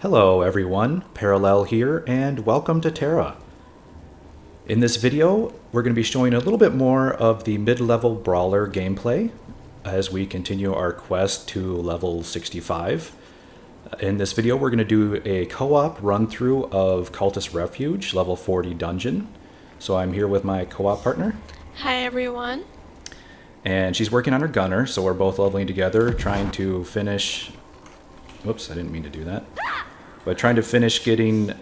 Hello everyone, Parallel here, and welcome to Tera. In this video, we're going to be showing a little bit more of the mid-level Brawler gameplay as we continue our quest to level 65. In this video, we're going to do a co-op run-through of Cultist Refuge, level 40 dungeon. So I'm here with my co-op partner. Hi everyone. And she's working on her gunner, so we're both leveling together, trying to finish... Whoops, I didn't mean to do that. But trying to finish getting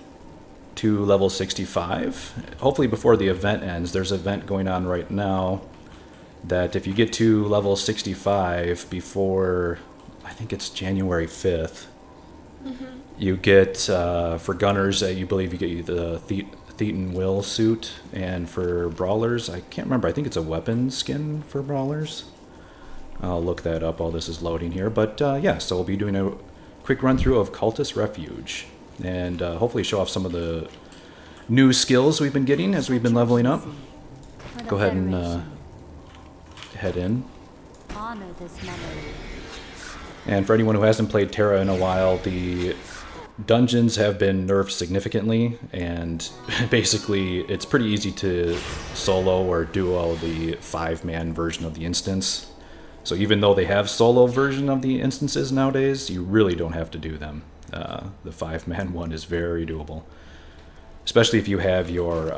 to level 65. Hopefully before the event ends. There's an event going on right now that if you get to level 65 before, I think it's January 5th, you get, for gunners, you believe you get the Thetan Will suit, and for brawlers, I can't remember, I think it's a weapon skin for brawlers. I'll look that up while this is loading here, but yeah, so we'll be doing a quick run through of Cultist Refuge, and hopefully show off some of the new skills we've been getting as we've been leveling up. Go ahead and head in. Honor this memory. And for anyone who hasn't played Tera in a while, the dungeons have been nerfed significantly, and basically it's pretty easy to solo or duo the 5-man version of the instance. So even though they have solo version of the instances nowadays, you really don't have to do them. The 5-man one is very doable, especially if you have your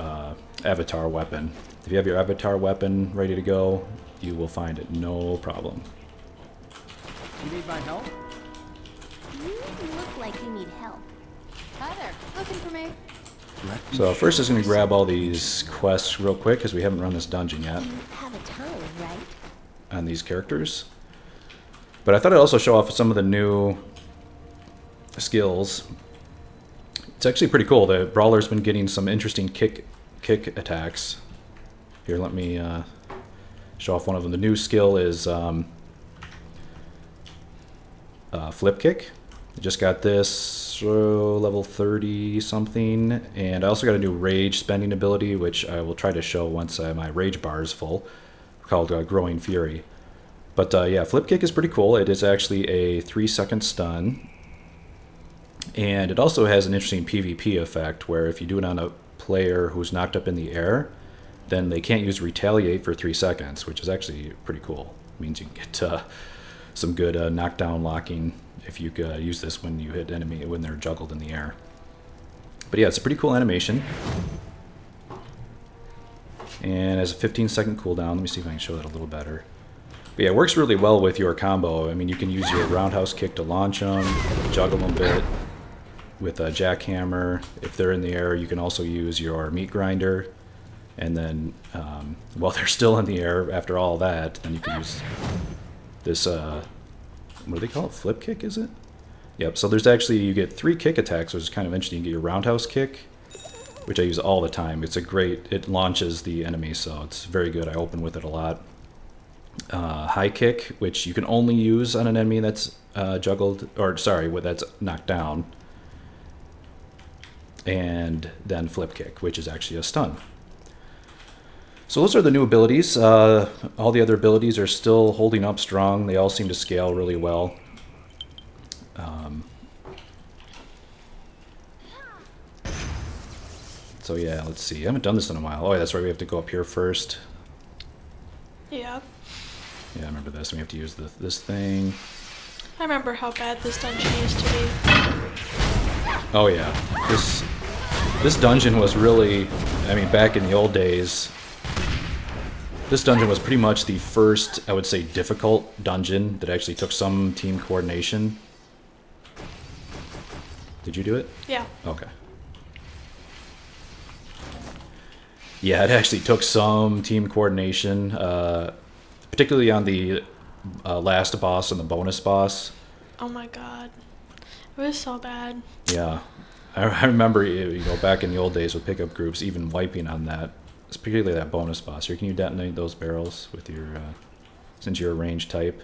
avatar weapon. If you have your avatar weapon ready to go, you will find it no problem. You need my help? You look like you need help. Hi there. Looking for me? So first is going to grab all these quests real quick because we haven't run this dungeon yet You have a tongue, right? on these characters. But I thought I'd also show off some of the new skills. It's actually pretty cool. The Brawler's been getting some interesting kick attacks. Here, let me show off one of them. The new skill is flip kick. I just got this level 30 something, and I also got a new rage spending ability, which I will try to show once my rage bar is full, called Growing Fury. But yeah, flip kick is pretty cool. It is actually a 3-second stun, and it also has an interesting PvP effect where if you do it on a player who's knocked up in the air, then they can't use retaliate for 3 seconds, which is actually pretty cool. It means you can get some good knockdown locking if you use this when you hit enemy when they're juggled in the air. But yeah, it's a pretty cool animation. And has a 15-second cooldown. Let me see if I can show that a little better. But yeah, it works really well with your combo. I mean, you can use your roundhouse kick to launch them, juggle them a bit with a jackhammer. If they're in the air, you can also use your meat grinder. And then, while they're still in the air after all that, then you can use this, what do they call it? Flip kick, is it? Yep, so there's actually, you get 3 kick attacks, which is kind of interesting. You get your roundhouse kick, which I use all the time. It's a great, it launches the enemy, so it's very good. I open with it a lot. High kick, which you can only use on an enemy that's juggled, or sorry, that's knocked down. And then flip kick, which is actually a stun. So those are the new abilities. All the other abilities are still holding up strong. They all seem to scale really well. So yeah, let's see. I haven't done this in a while. Oh, yeah, that's right. We have to go up here first. Yeah. Yeah, I remember this. We have to use this thing. I remember how bad this dungeon used to be. Oh yeah, this dungeon was really, I mean, back in the old days, this dungeon was pretty much the first, I would say, difficult dungeon that actually took some team coordination. Did you do it? Yeah. Okay. Yeah, it actually took some team coordination, particularly on the last boss and the bonus boss. Oh my god. It was so bad. Yeah. I remember, back in the old days with pickup groups, even wiping on that, particularly that bonus boss. Here, can you detonate those barrels with your, since you're a range type?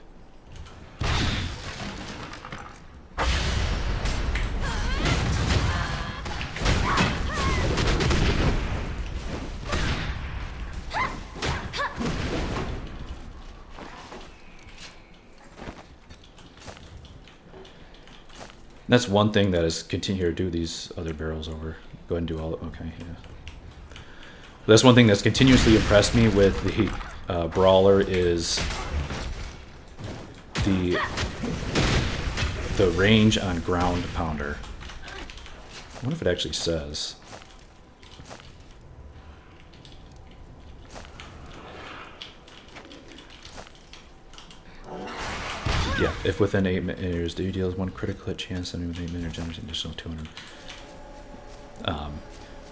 That's one thing that is continue to do these other barrels over. Go ahead and do all. Okay, yeah. That's one thing that's continuously impressed me with the Brawler is the range on ground pounder. I wonder if it actually says. Yeah, if within 8 meters, do you deal one critical hit chance, then within 8 meters, generates an additional 200.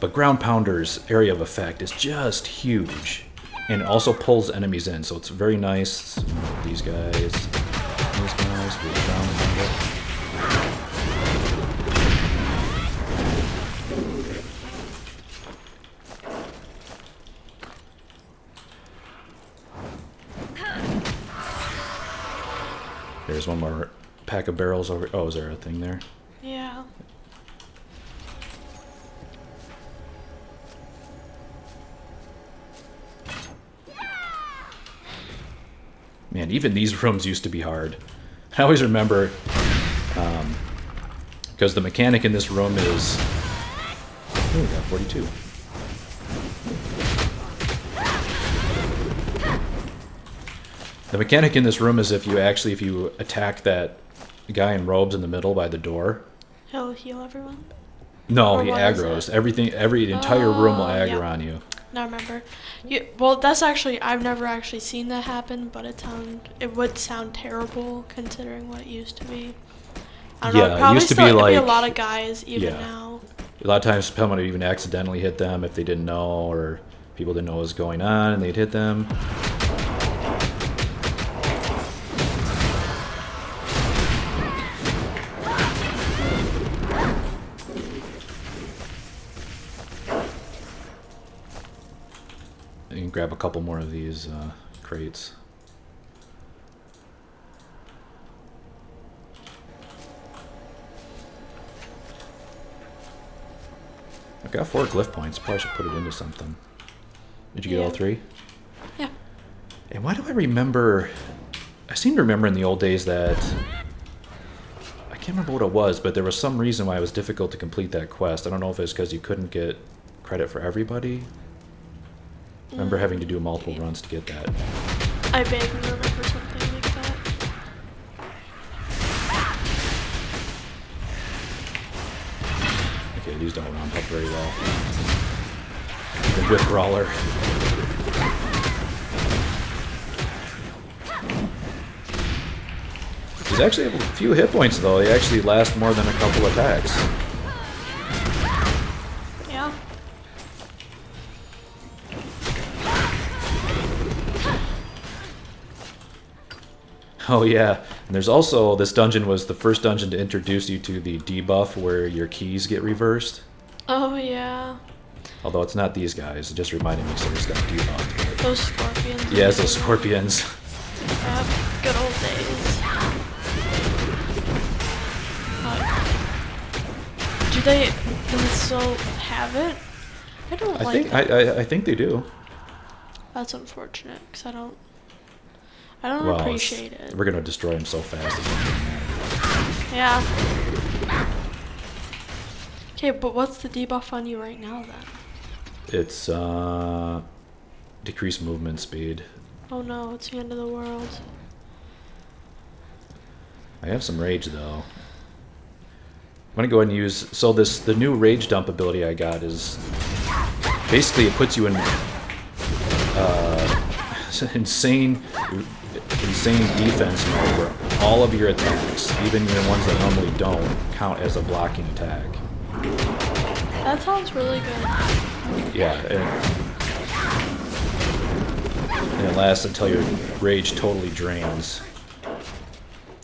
But ground pounder's area of effect is just huge, and it also pulls enemies in, so it's very nice. These guys, with ground pounder. There's one more pack of barrels over. Oh, is there a thing there? Yeah. Man, even these rooms used to be hard. I always remember, because the mechanic in this room is... Oh, we got 42. The mechanic in this room is if you attack that guy in robes in the middle by the door. He'll heal everyone? No, Or he what is aggroes. it? Every entire room will aggro yeah. on you. Now I remember. Well, that's actually, I've never actually seen that happen, but it would sound terrible considering what it used to be. I don't know, Yeah, it probably used to be still, it'd be a like- lot of guys even yeah. now. A lot of times someone would even accidentally hit them if they didn't know, or people didn't know what was going on and they'd hit them. You can grab a couple more of these crates. I've got 4 glyph points. Probably should put it into something. Did you get all 3? Yeah. And why do I remember... I seem to remember in the old days that... I can't remember what it was, but there was some reason why it was difficult to complete that quest. I don't know if it's because you couldn't get credit for everybody. I remember having to do multiple runs to get that. I vaguely remember something like that. Okay, these don't round up very well. Even with Brawler. He's actually have a few hit points though. They actually last more than a couple attacks. Yeah. Oh yeah, and there's also, this dungeon was the first dungeon to introduce you to the debuff where your keys get reversed. Oh yeah. Although it's not these guys, it just reminded me, so it's got debuffed. Those scorpions. Yeah, it's those scorpions. Yeah, good old days. Do they still have it? I don't like it. I think they do. That's unfortunate, because I don't Well, appreciate it. We're gonna destroy him so fast. It doesn't matter. Yeah. Okay, but what's the debuff on you right now then? It's decreased movement speed. Oh no, it's the end of the world. I have some rage though. I'm gonna go ahead and use, so the new rage dump ability I got is basically it puts you in insane defense mode where all of your attacks, even your ones that normally don't, count as a blocking attack. That sounds really good. Yeah, and it lasts until your rage totally drains.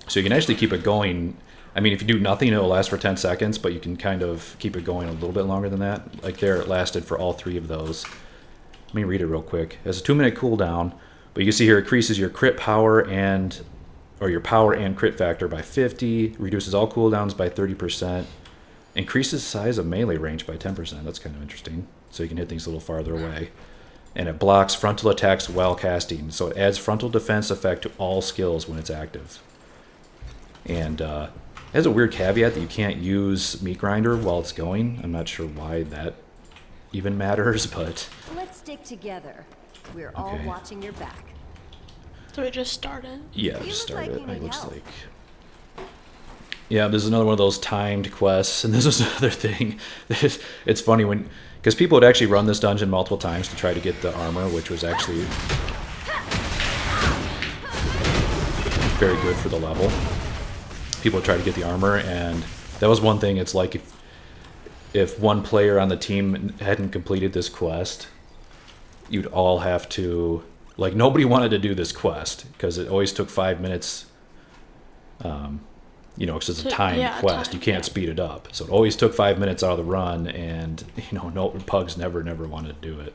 So you can actually keep it going. I mean, if you do nothing, it'll last for 10 seconds, but you can kind of keep it going a little bit longer than that. Like there, it lasted for all 3 of those. Let me read it real quick. It has a 2-minute cooldown, but you can see here it increases your crit power or your power and crit factor by 50, reduces all cooldowns by 30%, increases size of melee range by 10%. That's kind of interesting. So you can hit things a little farther away. And it blocks frontal attacks while casting. So it adds frontal defense effect to all skills when it's active. And has a weird caveat that you can't use meat grinder while it's going. I'm not sure why that even matters, but Let's stick together. We're all Okay. watching your back. So we just started. yeah, You just look like started. you It need looks help. like. Yeah, there's another one of those timed quests, and this is another thing. It's funny because people would actually run this dungeon multiple times to try to get the armor, which was actually very good for the level. People would try to get the armor, and that was one thing. It's like if one player on the team hadn't completed this quest, you'd all have to, like, nobody wanted to do this quest because it always took 5 minutes. You know, because it's a timed quest, you can't speed it up. So it always took 5 minutes out of the run, and no pugs never wanted to do it.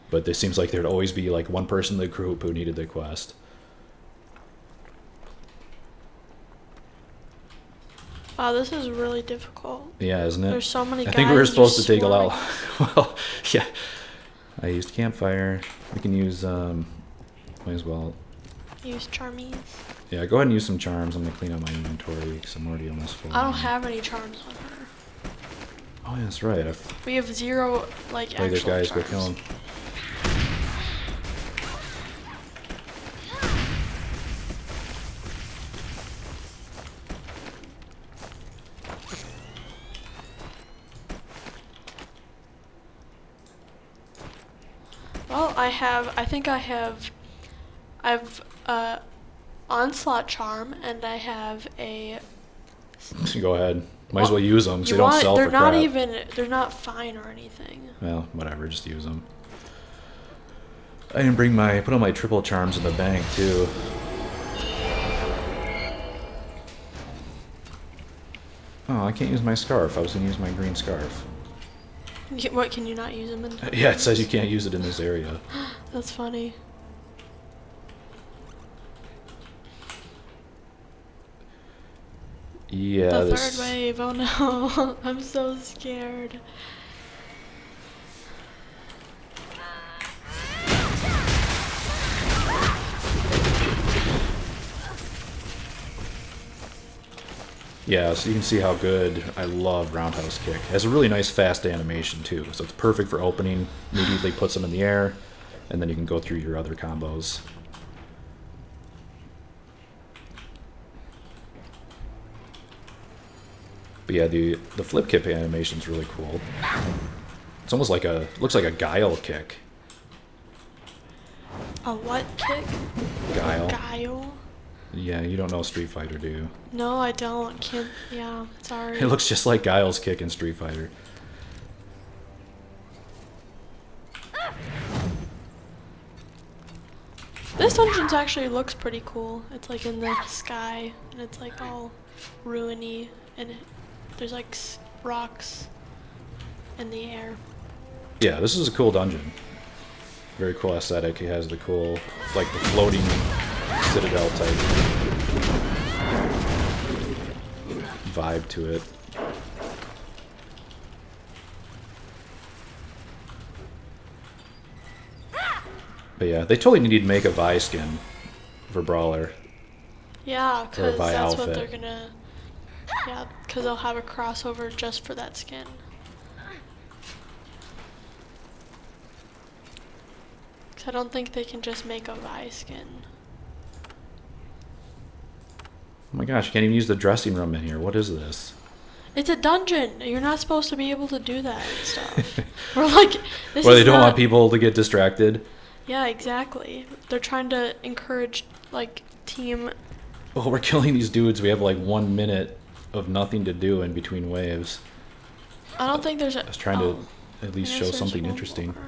But there seems like there'd always be like one person in the group who needed the quest. Wow, this is really difficult. Yeah, isn't it? There's so many I think we were guys supposed to just take a lot. swarming. Well, yeah. I used campfire. We can use. Might as well. Use charmies. Yeah, go ahead and use some charms. I'm gonna clean up my inventory because I'm already almost full. I don't have any charms on her. Oh, yeah, that's right. We have 0 like Wait, there's actual guys. Go charms. kill them. Well, I think I have onslaught charm, and I have a. Go ahead. Might as well use them because You they don't want- sell they're for not crap. they're not fine or anything. Well, whatever. Just use them. I didn't bring my. Put all my triple charms in the bank too. Oh, I can't use my scarf. I was gonna use my green scarf. What, can you not use them in? Yeah, it says you can't use it in this area. That's funny. Yeah, The this. third wave, oh no. I'm so scared. Yeah, so you can see how good I love Roundhouse Kick. It has a really nice fast animation too, so it's perfect for opening. Immediately puts them in the air, and then you can go through your other combos. But yeah, the flip kick animation is really cool. It's almost like looks like a guile kick. A what kick? Guile. Guile? Yeah, you don't know Street Fighter, do you? No, I don't. Can't. Yeah, sorry. It looks just like Guile's kick in Street Fighter. This dungeon's actually looks pretty cool. It's like in the sky, and it's like all ruiny, and there's like rocks in the air. Yeah, this is a cool dungeon. Very cool aesthetic. It has the cool, like the floating citadel type vibe to it. But yeah, they totally need to make a Vi skin for Brawler. Yeah, Or a because Vi that's what outfit. they're gonna. Yeah, because they'll have a crossover just for that skin. I don't think they can just make a Vi skin. Oh my gosh, you can't even use the dressing room in here. What is this? It's a dungeon. You're not supposed to be able to do that and stuff. We're like, this Well, is they don't not, want people to get distracted. Yeah, exactly. They're trying to encourage like team. Well, we're killing these dudes. We have like 1 minute of nothing to do in between waves. I don't think there's a. I was trying to at least I guess show there's something one interesting. more.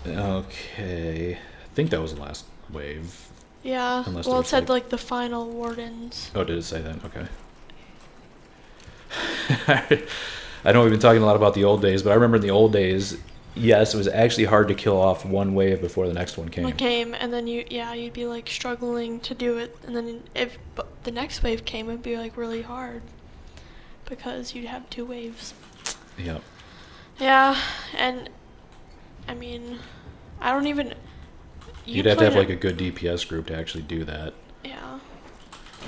Okay, I think that was the last wave. Yeah. Unless Well, it there's, said like- like the final wardens. Oh, did it say that? Okay. I know we've been talking a lot about the old days, but I remember in the old days, Yes, it was actually hard to kill off one wave before the next one came. And then you'd be like struggling to do it, and then if the next wave came, it'd be like really hard because you'd have 2 waves. Yep. Yeah, and I mean, I don't even. You'd have to have like a good DPS group to actually do that. Yeah.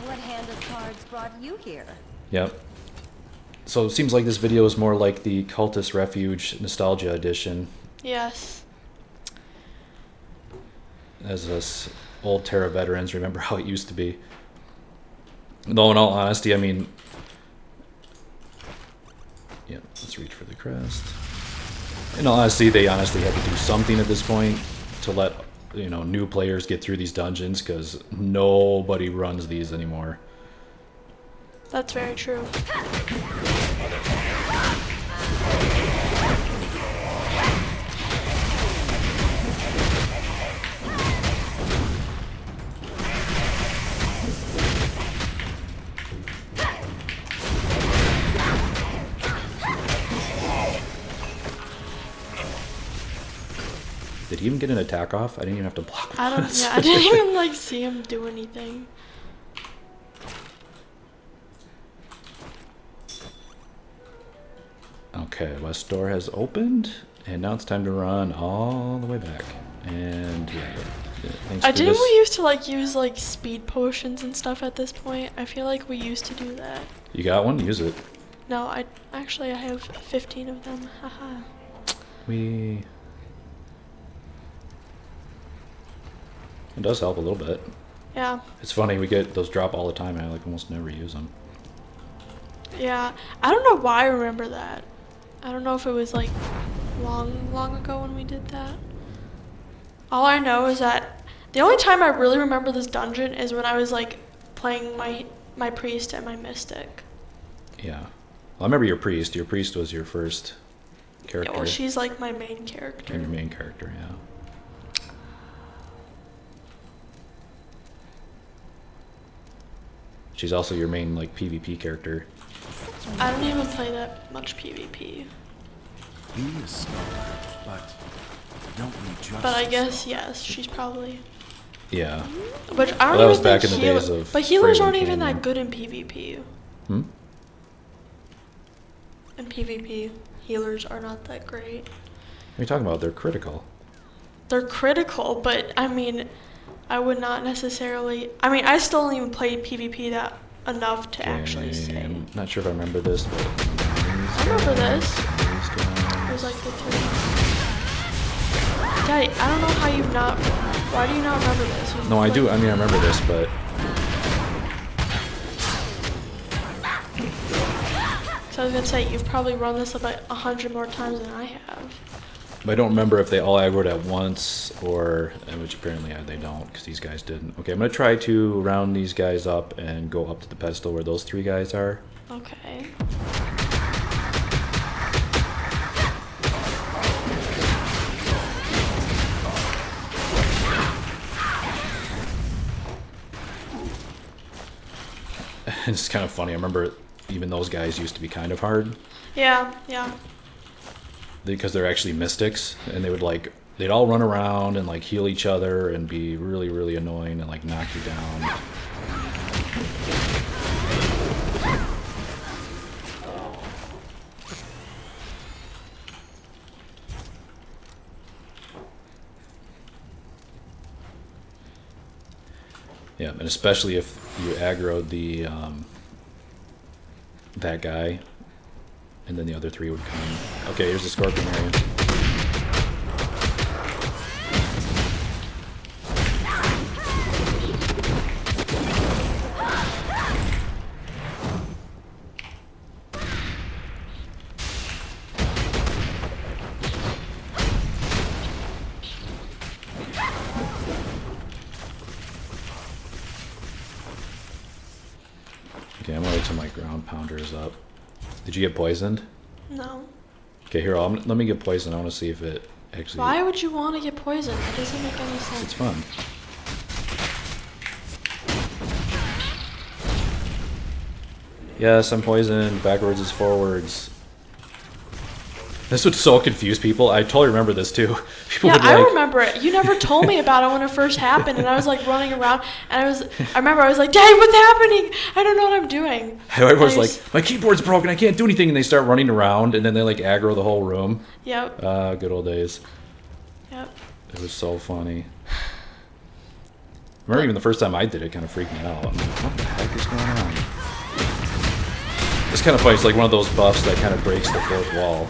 What hand of cards brought you here? Yep. So it seems like this video is more like the Cultist Refuge Nostalgia Edition. Yes. As us old Tera veterans remember how it used to be. Though in all honesty, I mean... Yeah, let's reach for the crest. In all honesty, they honestly had to do something at this point to let, you know, new players get through these dungeons, because nobody runs these anymore. That's very true. Did he even get an attack off? I didn't even have to block him. I didn't even like see him do anything. Okay, west door has opened, and now it's time to run all the way back. And yeah, thanks for Didn't this. we used to like use like speed potions and stuff at this point? I feel like we used to do that. You got one? Use it. No, I have 15 of them. Haha. It does help a little bit. Yeah. It's funny, we get those drop all the time, and I like almost never use them. Yeah. I don't know why I remember that. I don't know if it was like long ago when we did that. All I know is that the only time I really remember this dungeon is when I was like playing my priest and my mystic. Yeah. Well, I remember your priest. Your priest was your first character. Yeah, well, she's like my main character. And your main character, yeah. She's also your main like PvP character. I don't even play that much PvP. He is stronger, but don't need justice. But I guess yes, she's probably. Yeah. But I don't Well, that even was back think in the days of But healers Frame aren't even Canyon. that good in PvP. Hmm? In PvP, healers are not that great. What are you talking about? They're critical. They're critical, but I mean, I would not necessarily. I mean, I still don't even play PvP that enough to actually say. I'm not sure if I remember this, but I remember this. It was like the 3. Daddy, I don't know how you've not. Why do you not remember this? It was no, I like- do. I mean, I remember this, but So I was gonna say you've probably run this about 100 more times than I have. I don't remember if they all aggroed at once, or which apparently they don't, because these guys didn't. Okay, I'm gonna try to round these guys up and go up to the pedestal where those 3 guys are. Okay. It's kind of funny. I remember even those guys used to be kind of hard Yeah, yeah. because they're actually mystics, and they would like they'd all run around and like heal each other and be really, really annoying and like knock you down. Yeah, and especially if you aggroed the that guy, and then the other 3 would come. Okay, here's the scorpion area. Okay, I'm gonna wait till my ground pounder is up. Did you get poisoned? No. Okay, here, let me get poisoned. I want to see if it actually... Why would you want to get poisoned? That doesn't make any It's sense. fun. Yes, I'm poisoned. Backwards is forwards. This would so confuse people. I totally remember this too. People Yeah, would I like, remember it. You never told me about it when it first happened, and I was like running around, and I remember I was like, Dad, what's happening? I don't know what I'm doing. everyone's And I like, my keyboard's broken, I can't do anything, and they start running around, and then they like aggro the whole room. Yep. Good old days. Yep. It was so funny. I remember even the first time I did it kind of freaked me out. I'm like, what the heck is going on? It's kind of funny. It's like one of those buffs that kind of breaks the fourth wall.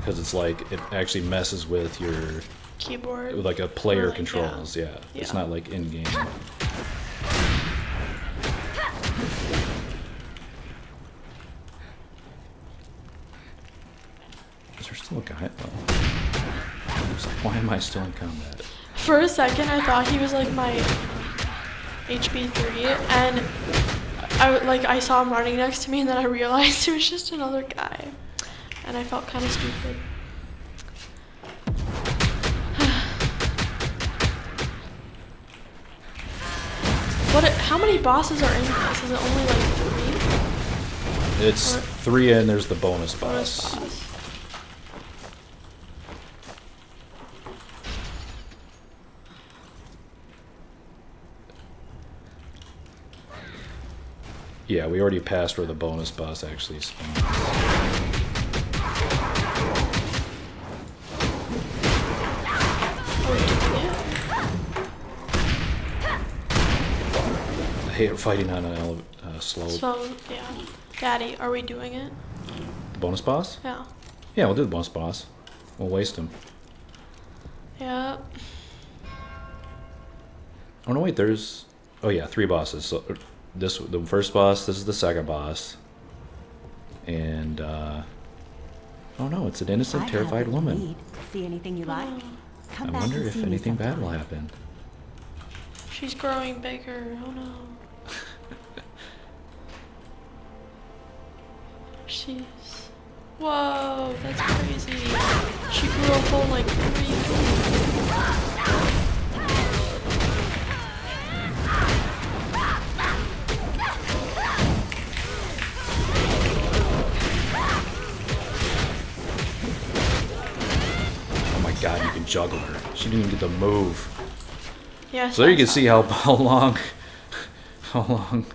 Because it's like, it actually messes with your... Keyboard. With like a player Really, controls, yeah. It's Yeah. not like in-game. Is there still a guy? Oh. I was like, why am I still in combat? For a second, I thought he was like my HB3, and I saw him running next to me, and then I realized he was just another guy, and I felt kind of stupid. How many bosses are in this? Is it only like 3? It's Or- 3 and there's the bonus Bonus boss. boss. Yeah, we already passed where the bonus boss actually spawns. I hate fighting on a slope. So, yeah. Daddy, are we doing it? The bonus boss? Yeah. Yeah, we'll do the bonus boss. We'll waste him. Yeah. Oh no, wait, there's... Oh yeah, 3 bosses. So the first boss, this is the second boss. And, oh no, it's an innocent, terrified woman. See anything you like? Come I back wonder and if see me anything bad will sometime. happen. She's growing bigger. Oh no. She's... Whoa, that's crazy. She grew a whole like 3. Oh my god, you can juggle her. She didn't even get to move. Yeah. So there you can see how long... How long...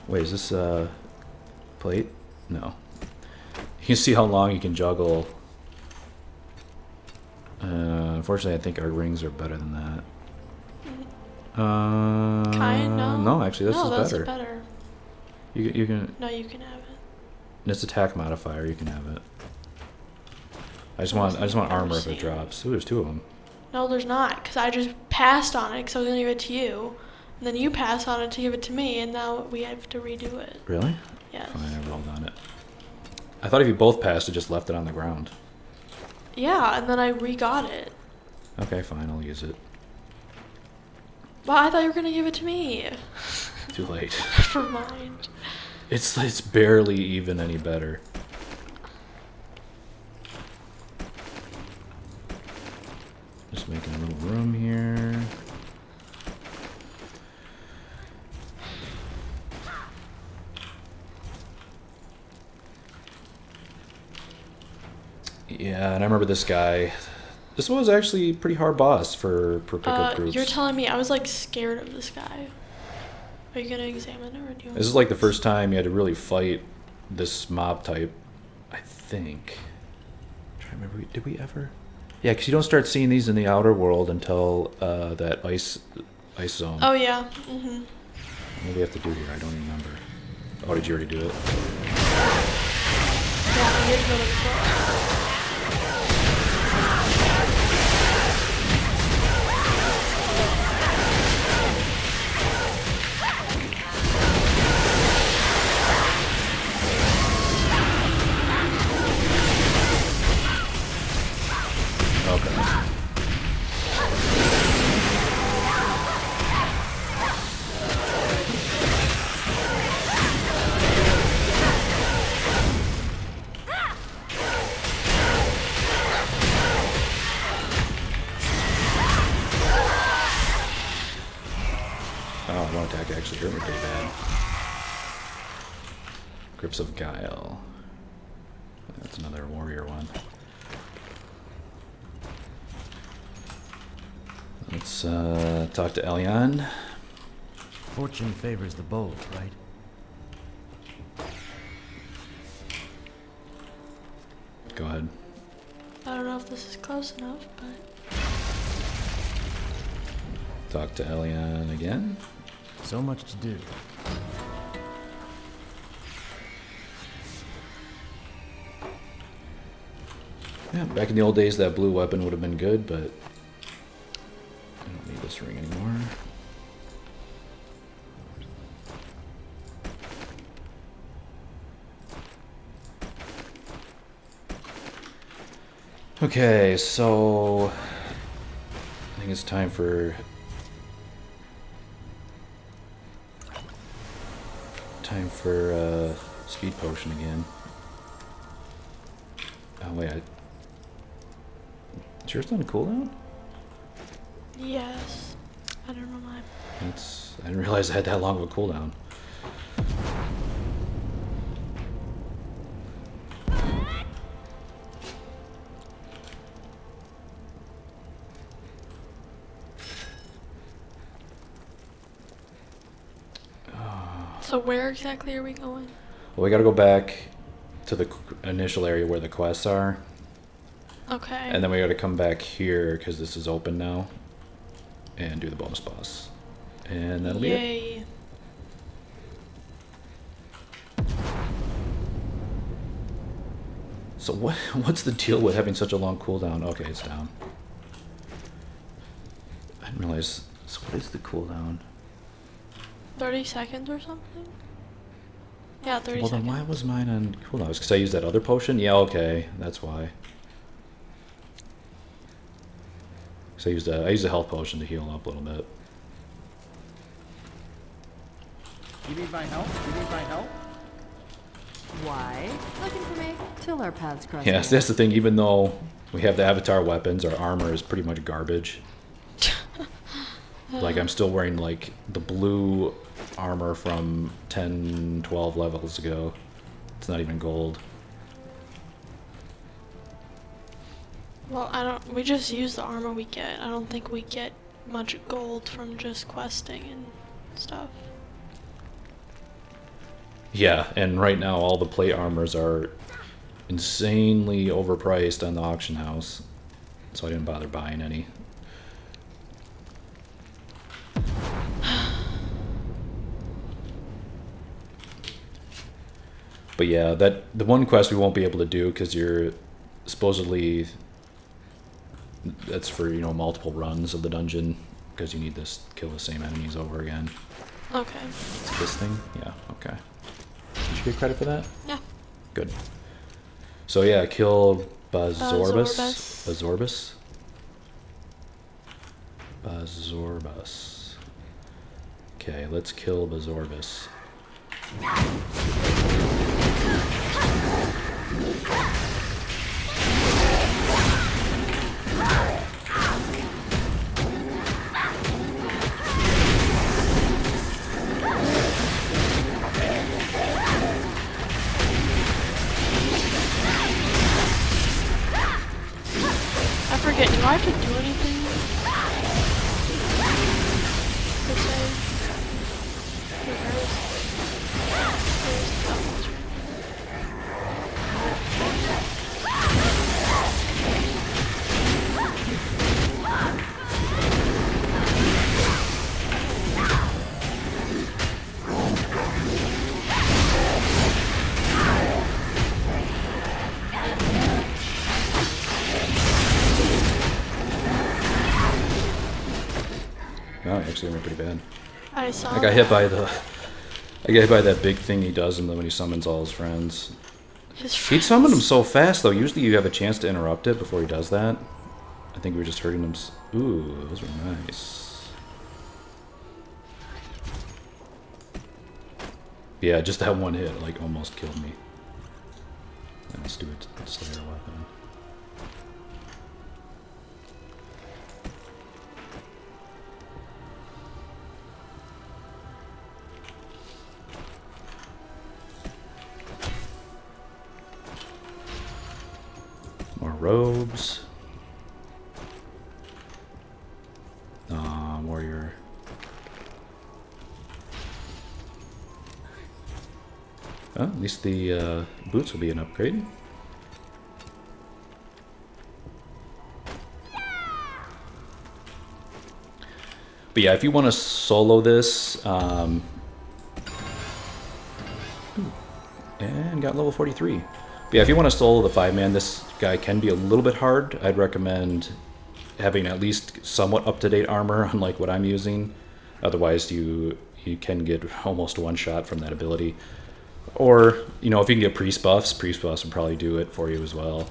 Wait, is this plate? No. You can see how long you can juggle. Unfortunately, I think our rings are better than that. Kind. No, actually, this no, is that's better. better. You can... No, you can have it. It's attack modifier, you can have it. I just want armor if it drops. Ooh, there's 2 of them. No, there's not, because I just passed on it because I was going to give it to you. And then you passed on it to give it to me, and now we have to redo it. Really? Yes. Fine, I rolled on it. I thought if you both passed, it just left it on the ground. Yeah, and then I re-got it. Okay, fine, I'll use it. Well, I thought you were going to give it to me. Too late. Never mind. It's barely even any better. Just making a little room here. Yeah, and I remember this guy. This was actually a pretty hard boss for pickup groups. You're telling me I was like scared of this guy. Are you going to examine it or do you This is like the first time you had to really fight this mob type, I think. I'm trying to remember, did we ever? Yeah, because you don't start seeing these in the outer world until that ice zone. Oh, yeah. Mm-hmm. What do we have to do here? I don't remember. Oh, did you already do it? Yeah, we had to go to the floor. Okay. Oh, one attack actually hurt me pretty bad. Grips of Guile. That's another warrior one. Let's talk to Elian. Fortune favors the bold, right? Go ahead. I don't know if this is close enough, but Talk to Elian again. So much to do. Yeah, back in the old days, that blue weapon would have been good, but I don't need this ring anymore. Okay, so I think it's time for speed potion again. Oh wait, it's yours on cooldown? yes. I don't know why. I didn't realize it had that long of a cooldown. So where exactly are we going? Well, we gotta go back to the initial area where the quests are. Okay. And then we gotta come back here, because this is open now, and do the bonus boss. And that'll be it. Yay. So what's the deal with having such a long cooldown? Okay, it's down. I didn't realize. So what is the cooldown? 30 seconds or something? Yeah, 30 Well, then seconds. why was mine on cooldown? Because I used that other potion? Yeah, okay, that's why. So I used a health potion to heal up a little bit. You need my help? You need my help? Why? Looking for me? Till our paths cross. Yeah, so that's the thing. Even though we have the avatar weapons, our armor is pretty much garbage. Like, I'm still wearing, like, the blue armor from 10, 12 levels ago. It's not even gold. Well, we just use the armor we get. I don't think we get much gold from just questing and stuff. Yeah, and right now all the plate armors are insanely overpriced on the auction house. So I didn't bother buying any. But yeah, the one quest we won't be able to do because you're supposedly that's for, you know, multiple runs of the dungeon because you need to kill the same enemies over again. Okay. It's this thing? Yeah, okay. Did you get credit for that? Yeah. Good. So yeah, kill Bazorbas. Bazorbas. Bazorbas. Okay, let's kill Bazorbas. I forget, do I have to do anything? Per se? Oh, actually went pretty bad. I saw I got hit by that big thing he does when he summons all his friends. his He'd friends. summon them so fast though. Usually you have a chance to interrupt it before he does that. I think we were just hurting him. Ooh, those were nice. Yeah, just that one hit like almost killed me. And let's do a Slayer weapon. More robes. Well, at least the boots will be an upgrade. But yeah, if you want to solo this, and got level 43. But yeah, if you want to solo the 5-man, this guy can be a little bit hard. I'd recommend having at least somewhat up-to-date armor, unlike what I'm using. Otherwise, you can get almost one shot from that ability. Or, you know, if you can get priest buffs will probably do it for you as well.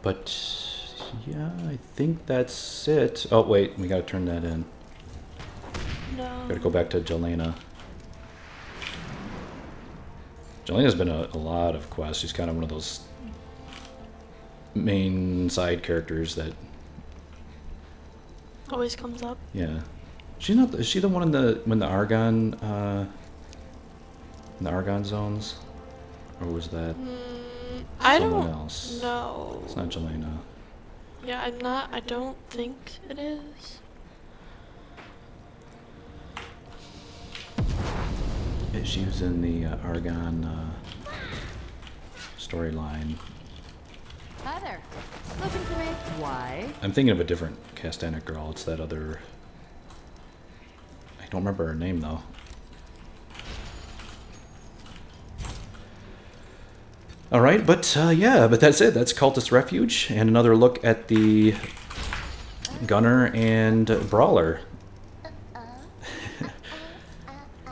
But yeah, I think that's it. Oh wait, we gotta turn that in. No. Gotta go back to Jelena. Jelena's been a lot of quests. She's kind of one of those main side characters that Always comes up. yeah. She's not. Is she the one in the Argon in the Argon zones, or was that I someone don't else? know. It's not Jelena. Yeah, I don't think it is. Yeah, she was in the Argon storyline. Hi there. Looking for me? Why? I'm thinking of a different Castanic girl. It's that other. I don't remember her name though. All right, but yeah, but that's it. That's Cultist Refuge, and another look at the Gunner and Brawler.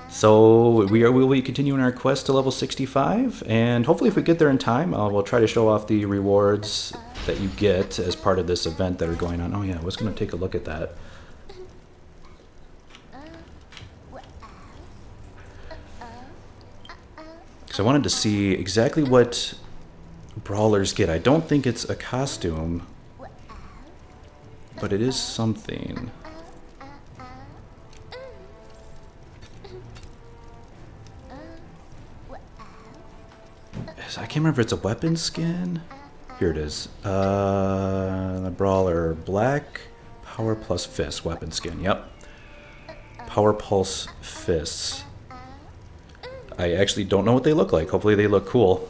So we'll be continuing our quest to level 65, and hopefully if we get there in time, we'll try to show off the rewards that you get as part of this event that are going on. Oh yeah, I was going to take a look at that. So I wanted to see exactly what brawlers get. I don't think it's a costume, but it is something. I can't remember if it's a weapon skin. Here it is. The brawler, black power plus fist weapon skin. Yep. Power pulse fists. I actually don't know what they look like. Hopefully they look cool.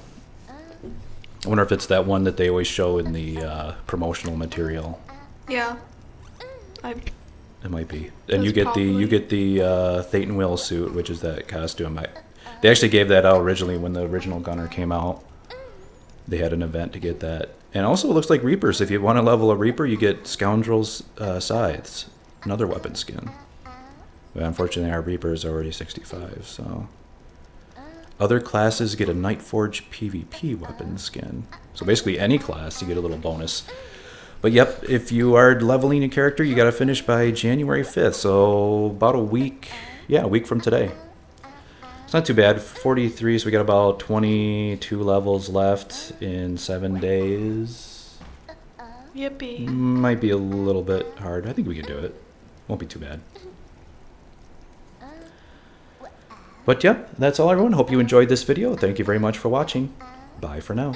I wonder if it's that one that they always show in the promotional material. Yeah. It might be. And That's you get the Thetan Will suit, which is that costume. They actually gave that out originally when the original Gunner came out. They had an event to get that. And also it looks like Reapers. If you want to level a Reaper, you get Scoundrel's Scythes, another weapon skin. But unfortunately our Reaper is already 65, so... Other classes get a Nightforge PvP weapon skin. So basically any class you get a little bonus. But yep, if you are leveling a character, you gotta finish by January 5th. So about a week, yeah, a week from today. It's not too bad, 43, so we got about 22 levels left in 7 days. Yippee. Might be a little bit hard. I think we can do it. Won't be too bad. But yep, that's all everyone. Hope you enjoyed this video. Thank you very much for watching. Bye for now.